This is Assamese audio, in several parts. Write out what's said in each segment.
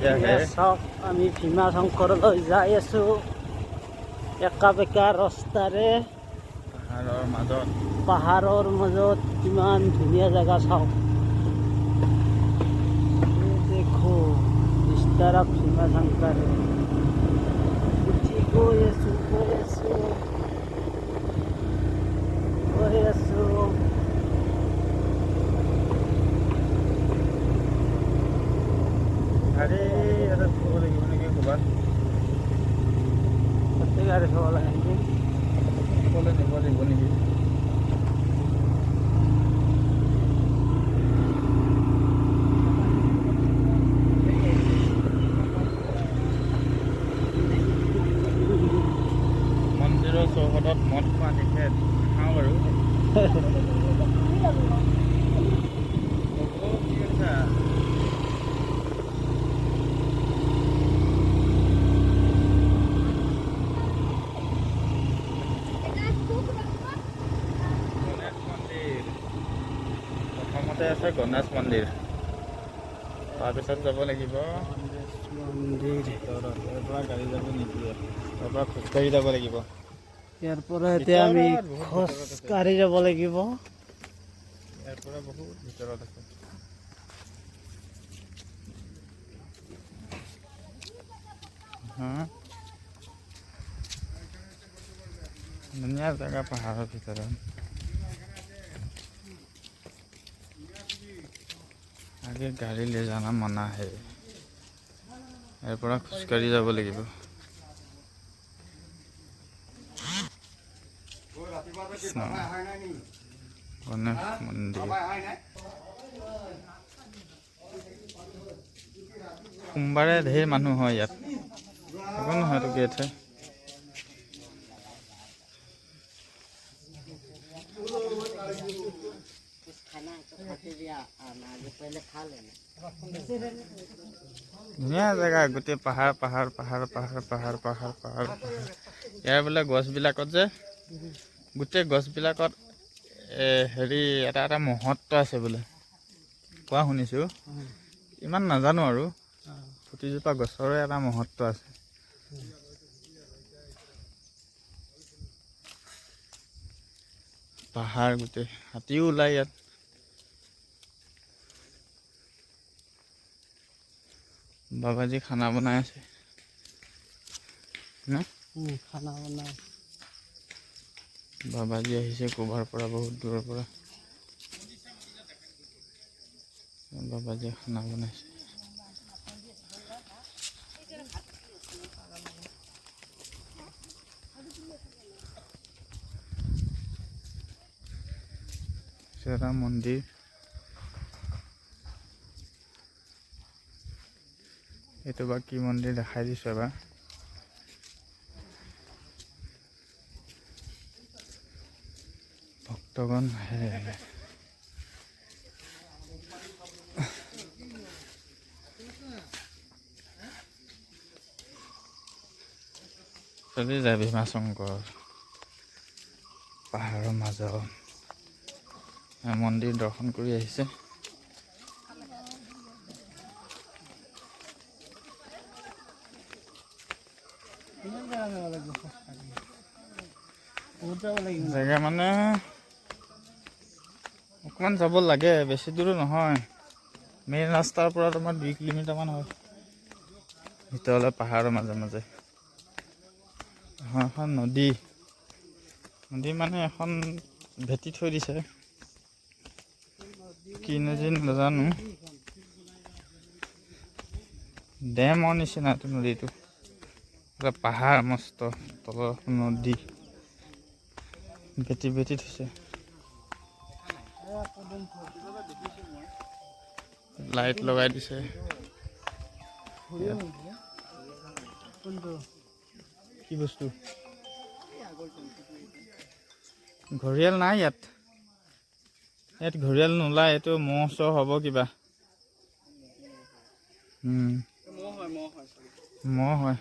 চাওক আমি ভীমা শংকৰলৈ যাই আছো একা বেকা ৰাস্তাৰে পাহাৰৰ মাজত কিমান ধুনীয়া জেগা চাওক দেখো বিস্তাৰা ভীমা শংকৰে উঠি গৈ আছো গাড়ী এটা থ'ব লাগিব নেকি ক'ৰবাত প্ৰত্যেক গাড়ী থ'ব লাগে নেকি ক'লে নিব লাগিব নেকি মন্দিৰৰ চৌহদত মদ খোৱা নিষেধ খাওঁ বাৰু আছে গণেশ মন্দিৰ তাৰপিছত যাব লাগিব মন্দিৰ ইয়াৰ পৰা গাড়ী যাব নিদিয়ে তাৰ পৰা খোজকাঢ়ি যাব লাগিব ইয়াৰ পৰা এতিয়া আমি খোজকাঢ়ি যাব লাগিব ইয়াৰ পৰা বহুত ভিতৰত আছে ধুনীয়া জেগা পাহাৰৰ ভিতৰত आगे गाड़ी ले जाना मना है यार पूरा खुशकारी जा लगे गणेश मंदिर सोमवारे ढेर मानुह है इतना तो गेट है ধুনীয়া জেগা গোটেই পাহাৰ ইয়াৰ বোলে গছবিলাকত যে গোটেই গছবিলাকত হেৰি এটা এটা মহত্ব আছে বোলে কোৱা শুনিছোঁ ইমান নাজানো আৰু প্ৰতিজোপা গছৰে এটা মহত্ব আছে পাহাৰ গোটেই হাতীও ওলাই ইয়াত बाबाजी खाना बनाए से ना खाना बनाए बाबाजी আহিছে কোভাৰ পৰা বহুত দূৰৰ পৰা बाबाजी खाना बनाইছে সেৰা মন্দিৰ এইটো বা কি মন্দিৰ দেখাই দিছো এবাৰ ভক্তগণ আহে চলি যায় ভীমা শংকৰ পাহাৰৰ মাজত মন্দিৰ দৰ্শন কৰি আহিছে জেগা মানে অকণমান যাব লাগে বেছি দূৰ নহয় মেইন ৰাস্তাৰ পৰা তোমাৰ 2 কিলোমিটাৰমান হয় ভিতৰলৈ পাহাৰৰ মাজে মাজে এখন নদী মানে এখন ভেটি থৈ দিছে কি নদী নাজানো ডেমৰ নিচিনা নদীটো পাহাৰ মস্ত তলৰ নদী ভেটি থৈছে লাইট লগাই দিছে কি বস্তু ঘৰিয়াল নাই ইয়াত ঘৰিয়াল নোলায় এইটো মহ চহ হ'ব কিবা মহ হয়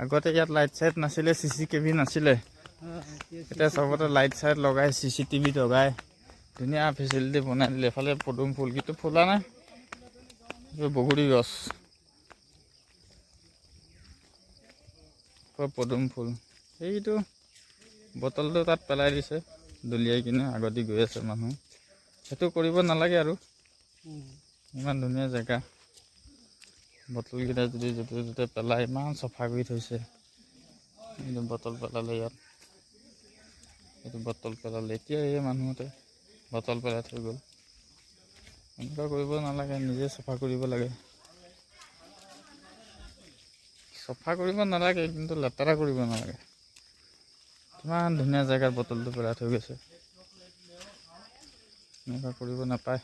আগতে ইয়াত লাইট চাইট নাছিলে চিচি টিভি নাছিলে এটা সবতে লাইট চাইট লগাই চিচি টিভি লগাই ধুনীয়া ফেচিলিটি বনাই দিলে। এফালে পদুম ফুল কিন্তু ফুলা নাই, এইটো বগৰী গছ, পদুম ফুল। এইটো বটলটো তাত পেলাই দিছে, দলিয়াই কিনে আগতে গৈ আছে মানুহ। সেইটো কৰিব নালাগে আৰু, ইমান ধুনীয়া জেগা। বটলকেইটা যদি য'তে ত'তে পেলাই, ইমান চাফা কৰি থৈছে। এইটো বটল পেলালে ইয়াত, এইটো বটল পেলালে, এতিয়া এই মানুহতে বটল পেলাই থৈ গ'ল। এনেকুৱা কৰিব নালাগে, নিজে চাফা কৰিব লাগে। চাফা কৰিব নালাগে কিন্তু লেতেৰা কৰিব নালাগে। কিমান ধুনীয়া জেগাত বটলটো পেলাই থৈ গৈছে, এনেকুৱা কৰিব নাপায়।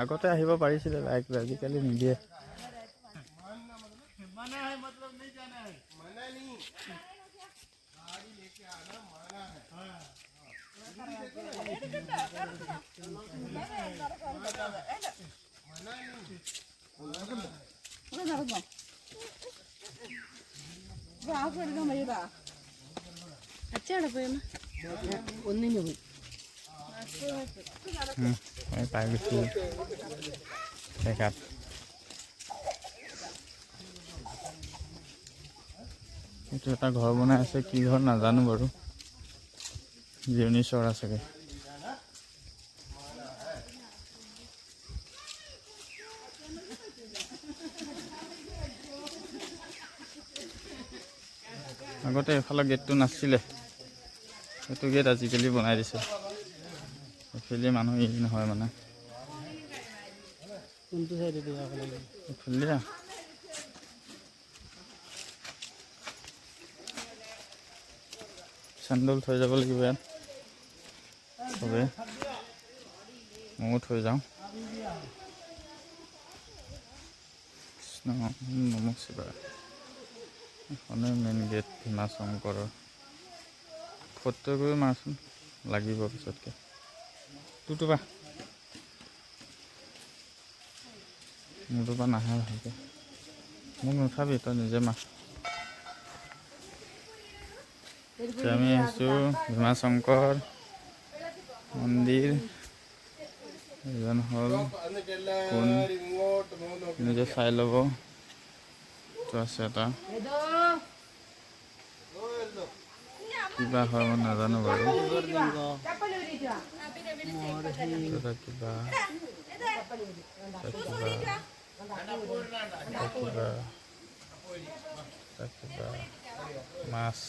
আগতে আহিব পাৰিছিলে বাইক, আজিকালি নিদিয়ে। পাই গৈছোঁ জেগাত। এইটো এটা ঘৰ বনাই আছে, কি ঘৰ নাজানো বাৰু, জিৰণি চৰা চাগে। আগতে এইফালে গেটটো নাছিলে, সেইটো গেট আজিকালি বনাই দিছে। এইফালে মানুহ ই নহয় মানে, কোনটো চাইডে দিব লাগে? এইফালে চেণ্ডেল থৈ যাব লাগিব ইয়াত চবে, ময়ো থৈ যাওঁ। কৃষ্ণ নম শিৱায়। এখনে মেইন গেট ভীমা শংকৰৰ। ফটো কৰি মাৰচোন, লাগিব পিছতকে। তোৰটো পা মোৰটো পা নাহে ভালকে, মোক নুঠাবি, তই নিজে মাৰ। এতিয়া আমি আহিছোঁ ভীমা শংকৰ মন্দিৰ। এজন হ'ল কোন, নিজে চাই ল'ব। তো আছে এটা, কিবা হয় মই নাজানো বাৰু, কিবা মাছ,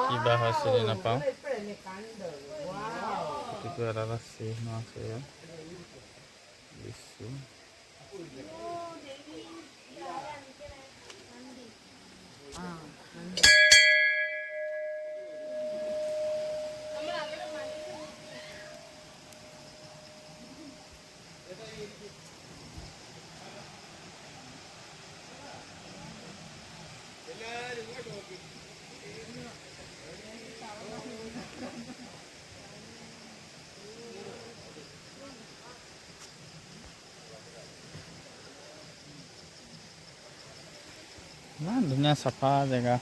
কিবা হয় চিনি নাপাওঁ। গতিকে এটা চিহ্ন আছে ইয়াত দিছোঁ। ইমান ধুনীয়া চাফা জেগা।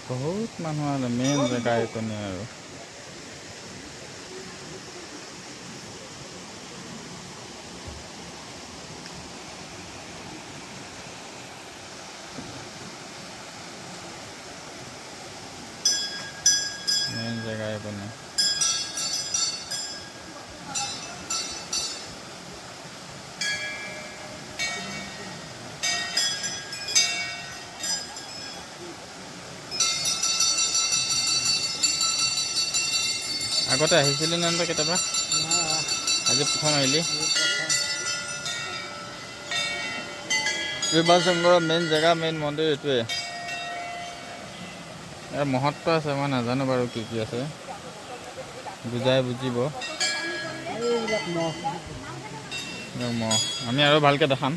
বহুত মানুহ আছে, মেইন জেগা এইকণে আৰু। মেইন জেগা এইকণে। আগতে আহিছিলি নে কেতিয়াবা? আজি প্ৰথম আহিলি শিৱাশংকৰৰ মেইন জেগা মেইন মন্দিৰ এইটোৱে ইয়াৰ মহত্ব আছে মই নাজানো বাৰু কি কি আছে বুজাই বুজিব এইবিলাক মহ আমি আৰু ভালকৈ দেখাম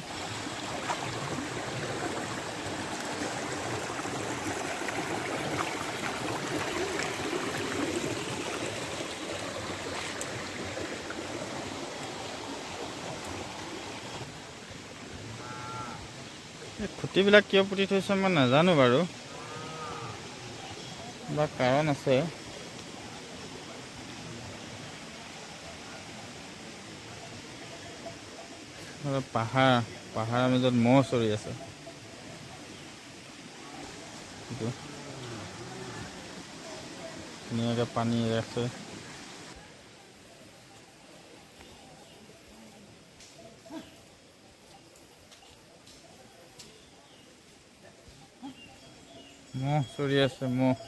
খুঁটিবিলাক কিয় পুতি থৈছে মই নাজানো বাৰু কিবা কাৰণ আছে পাহাৰৰ মাজত মহ চৰি আছে ধুনীয়াকৈ পানী আছে মহ চৰি আছে মহ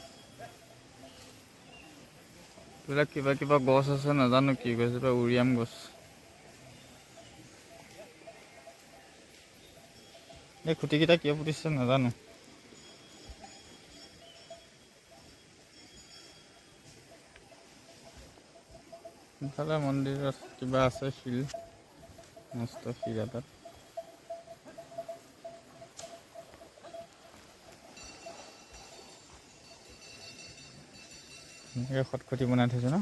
এইবিলাক কিবা কিবা গছ আছে নাজানো কি গছ এইবিলাক উৰিয়াম গছ এই খুঁটিকেইটা কিয় পুতিছে নাজানো ইফালে মন্দিৰত কিবা আছে শিল মস্ত শিল এটাত খটখটি বনাই থৈছে ন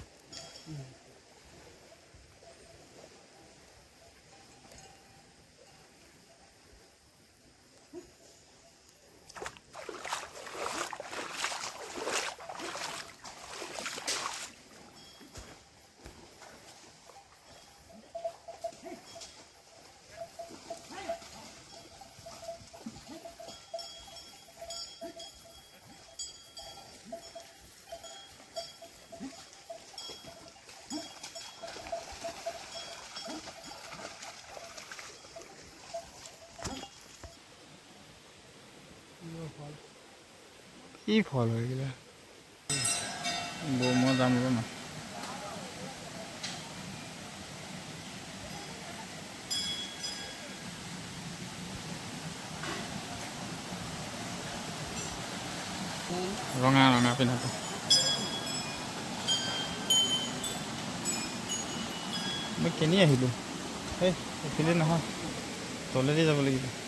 কি ফল হৈ গ'লে মই যাম ন ৰঙা ৰঙা পিন্ধাটো মই কিনি আহিলোঁ এই এইফালে নহয় তলেদি যাব লাগিব